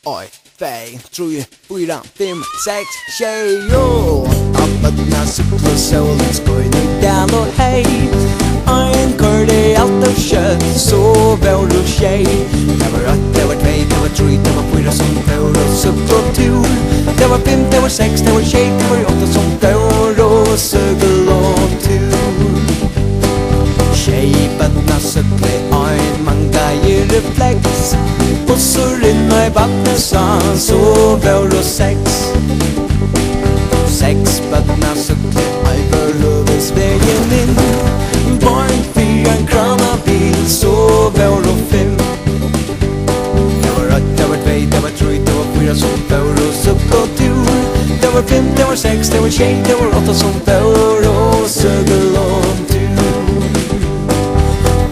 Oj, 2, 3, 4, 5, 6, tjej, jo. Appetna cykla solen skoin I dal og hei. Ein körde allt och kött, så var du tjej. Det var 8, det var 2, det var 3, det var 4 som var och cykla tur. Det var 5, det var 6, det var tjej, det var 8 som var och cykla tur. Tjejbötna cykla ein, manga I reflex. Och så rinna I vattnet sa, så var och 6. 6 bötna cykla över huvudvägen in. Barn 4 en krana bil, så var och 5. Det var 8, det var 2, det var 3, det var 4 som var och cykla tur. Det var 5, det var 6, det var tjej, det var 8 som var och cykla tur.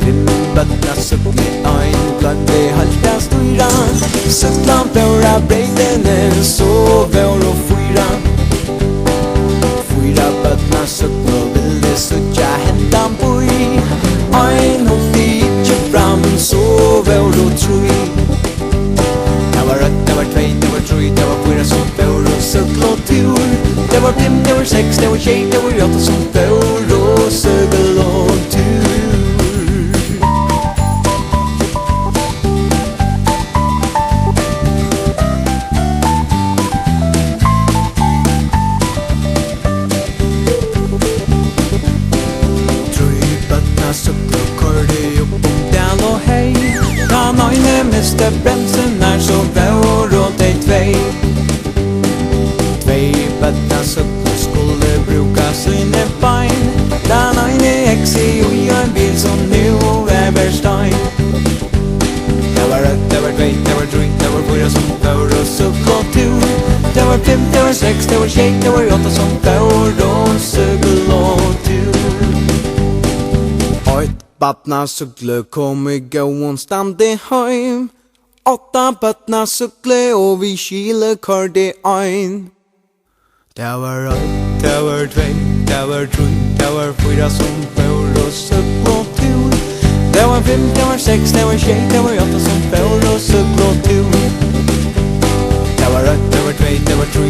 5 bötna cykla ein, glömde halta styran. Cyklan börja brejdenen, så var och 4. 4 bötna cykla ville suttja händan på I. Ein hon inte fram, så var och 3. Det var 8, det var 2, det var 3, det var 4 som var och cykla tur. Det var 5, det var 6, det var tjej, det var 8 som var och cykla tur. Miste bremsen så var och de 2. 2 bötna cykla skulle bruka sina bein. Den ene exi och en bil som nu överstein. Det var 8, det var 2, det var 3, det var 4 som var och cykla tur. Det var 5, det var 6, det var tjej, det var 8 som var och cykla tur. Bötna cykla kom I gåen stande heim. 8 bötna cykla och vi kile körde ein. Det var 8, det var 2, det var 3, det var 4 som var och cykla tur. Det var 5, det var 6, det var tjej, det var 8 som var och cykla tur. Det var 8, det var 2, det var 3,